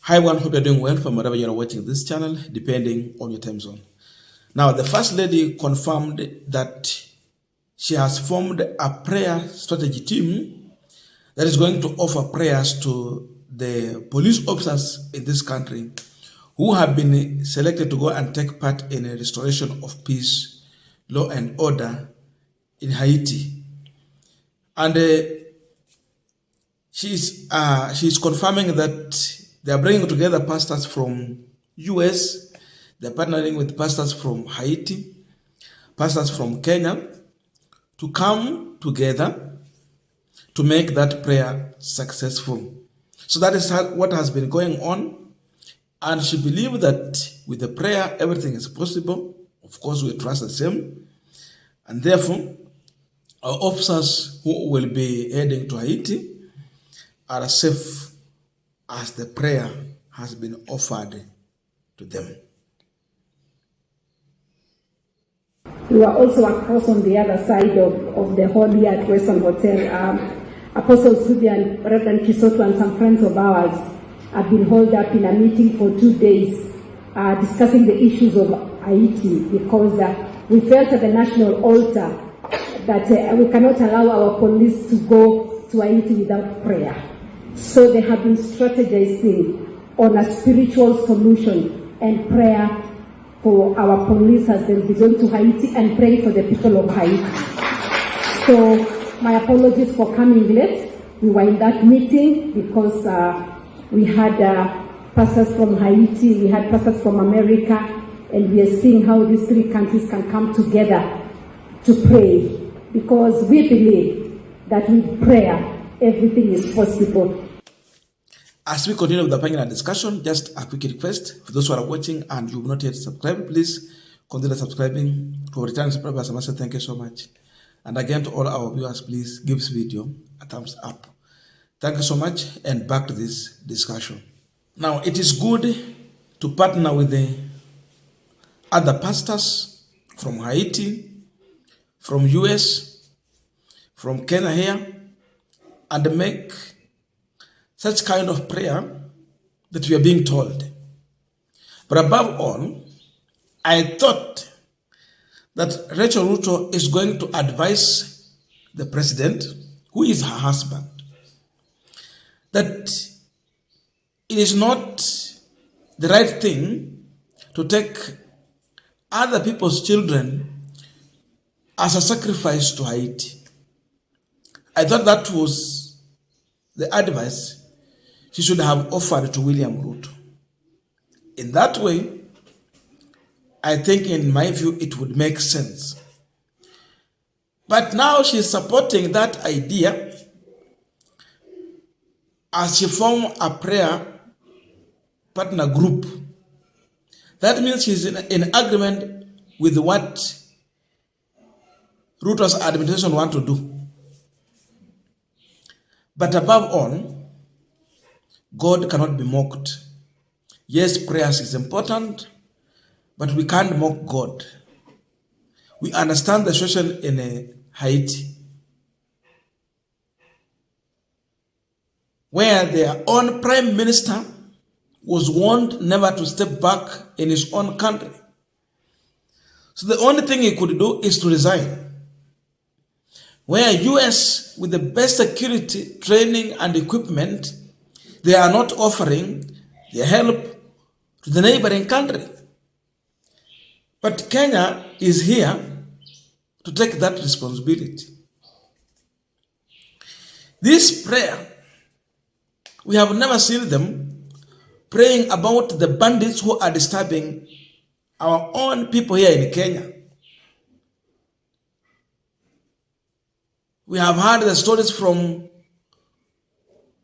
Hi everyone, hope you're doing well from wherever you're watching this channel, depending on your time zone. Now, the First Lady confirmed that she has formed a prayer strategy team that is going to offer prayers to the police officers in this country who have been selected to go and take part in a restoration of peace, law and order in Haiti. And she's confirming that they are bringing together pastors from US, they're partnering with pastors from Haiti, pastors from Kenya, to come together to make that prayer successful. So that is what has been going on. And she believes that with the prayer, everything is possible. Of course, we trust the same. And therefore, our officers who will be heading to Haiti are safe as the prayer has been offered to them. We were also across on the other side of the hall here at Western Hotel. Apostle Stureh and Reverend Kisoto and some friends of ours have been held up in a meeting for 2 days discussing the issues of Haiti, because we felt at the national altar that we cannot allow our police to go to Haiti without prayer. So they have been strategizing on a spiritual solution and prayer for our police as they begin to Haiti and pray for the people of Haiti. So my apologies for coming late. We were in that meeting because we had pastors from Haiti, we had pastors from America, and we are seeing how these three countries can come together to pray, because we believe that with prayer, everything is possible. As we continue with the panel discussion, just a quick request for those who are watching and you've not yet subscribed, please consider subscribing. To our returning subscribers, I must say thank you so much. And again, to all our viewers, please give this video a thumbs up. Thank you so much, and back to this discussion. Now, it is good to partner with the other pastors from Haiti, from US, from Kenya here, and make such kind of prayer that we are being told. But above all, I thought that Rachel Ruto is going to advise the president, who is her husband, that it is not the right thing to take other people's children as a sacrifice to Haiti. I thought that was the advice she should have offered to William Ruto. In that way, I think in my view, it would make sense. But now she's supporting that idea as she forms a prayer partner group. That means she's in agreement with what Ruto's administration want to do. But above all, God cannot be mocked. Yes, prayers is important, but we can't mock God. We understand the situation in Haiti, where their own prime minister was warned never to step back in his own country. So the only thing he could do is to resign. Where US, with the best security, training, and equipment, they are not offering their help to the neighboring country. But Kenya is here to take that responsibility. This prayer, we have never seen them praying about the bandits who are disturbing our own people here in Kenya. We have heard the stories from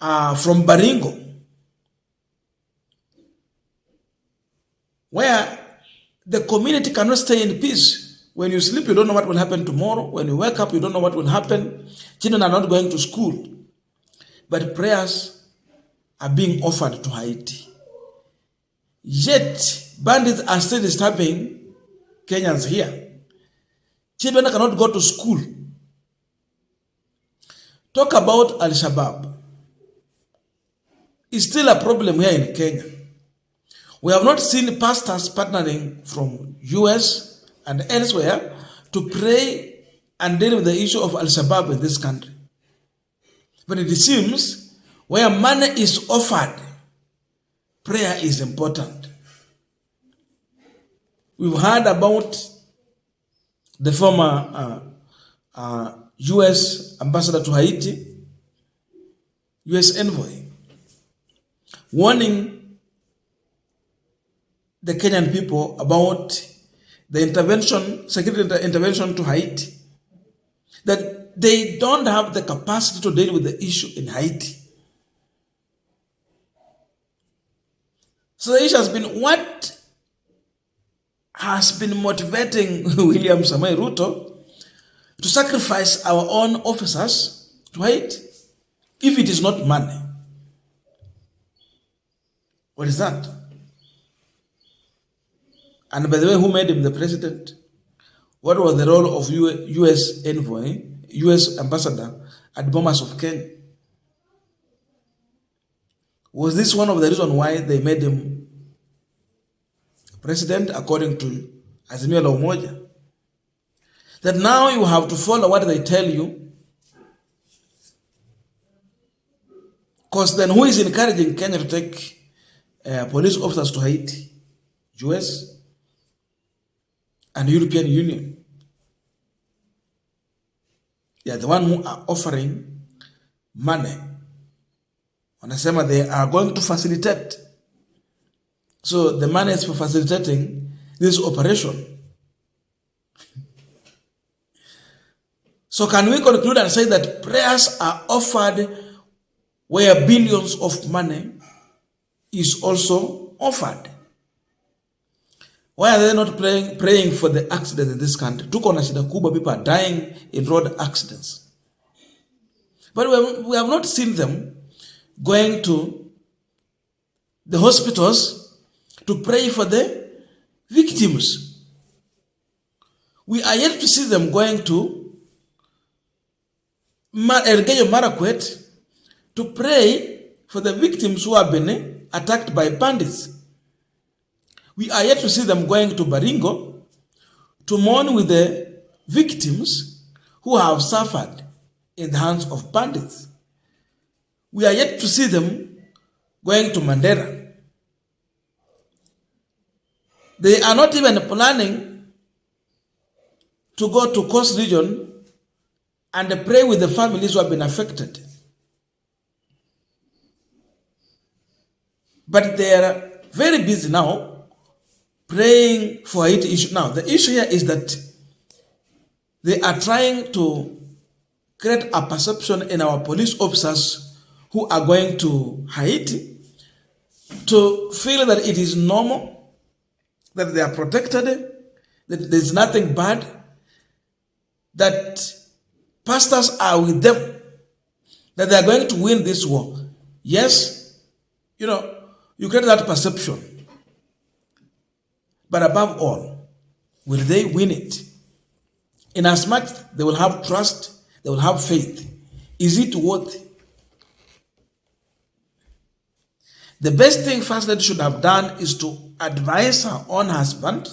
Baringo, where the community cannot stay in peace. When you sleep, you don't know what will happen tomorrow. When you wake up, you don't know what will happen. Children are not going to school. But prayers are being offered to Haiti. Yet, bandits are still disturbing Kenyans here. Children cannot go to school. Talk about Al-Shabaab. is still a problem here in Kenya. We have not seen pastors partnering from US and elsewhere to pray and deal with the issue of Al-Shabaab in this country. But it seems where money is offered, prayer is important. We've heard about the former US ambassador to Haiti, US envoy, warning the Kenyan people about the intervention, security intervention to Haiti, that they don't have the capacity to deal with the issue in Haiti. So the issue has been, what has been motivating William Samoei Ruto to sacrifice our own officers to Haiti? If it is not money, what is that? And by the way, who made him the president? What was the role of US envoy, US ambassador at Bomas of Kenya? Was this one of the reasons why they made him president, according to Azimio la Umoja? That now you have to follow what they tell you, because then who is encouraging Kenya to take police officers to Haiti? US and European Union. They are the one who are offering money. Wanasema they are going to facilitate. So the money is for facilitating this operation. So can we conclude and say that prayers are offered where billions of money is also offered? Why are they not praying for the accidents in this country? Tuko na shida kubwa, people are dying in road accidents. But we have not seen them going to the hospitals to pray for the victims. We are yet to see them going to Elgeyo Marakwet to pray for the victims who have been attacked by bandits. We are yet to see them going to Baringo to mourn with the victims who have suffered in the hands of bandits. We are yet to see them going to Mandera. They are not even planning to go to Coast Region and pray with the families who have been affected. But they are very busy now praying for Haiti issue. Now, the issue here is that they are trying to create a perception in our police officers who are going to Haiti to feel that it is normal, that they are protected, that there is nothing bad, that pastors are with them, that they are going to win this war. Yes, you create that perception. But above all, will they win it? Inasmuch they will have trust, they will have faith. Is it worth it? The best thing First Lady should have done is to advise her own husband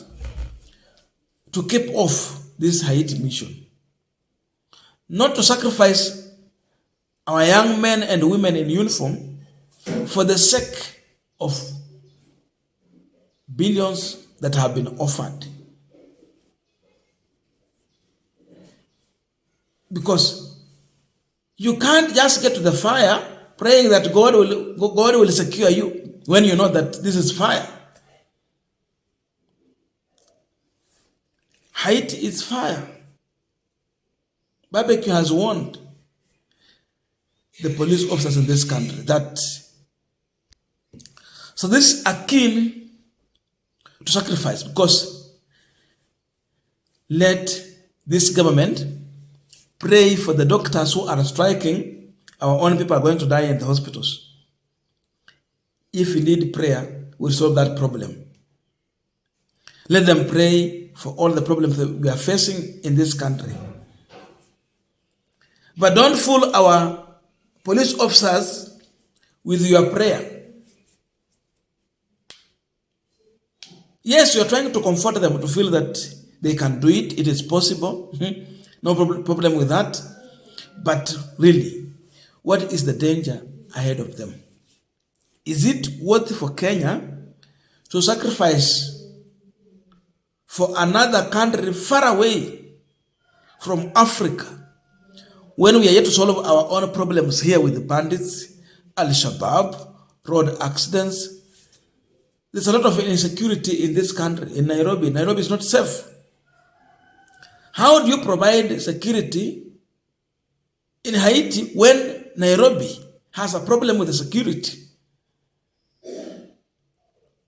to keep off this Haiti mission. Not to sacrifice our young men and women in uniform for the sake of billions that have been offered. Because you can't just get to the fire praying that God will secure you when you know that this is fire. Haiti is fire. Barbecue has warned the police officers in this country that. So this is akin to sacrifice, because let this government pray for the doctors who are striking. Our own people are going to die in the hospitals. If we need prayer, we'll solve that problem. Let them pray for all the problems that we are facing in this country. But don't fool our police officers with your prayer. Yes, you are trying to comfort them to feel that they can do it. It is possible. No problem with that. But really, what is the danger ahead of them? Is it worth for Kenya to sacrifice for another country far away from Africa when we are yet to solve our own problems here with the bandits, Al-Shabaab, road accidents? There's a lot of insecurity in this country, in Nairobi. Nairobi is not safe. How do you provide security in Haiti when Nairobi has a problem with the security?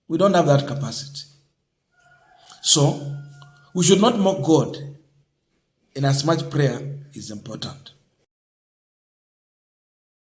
We don't have that capacity. So, we should not mock God in as much prayer is important.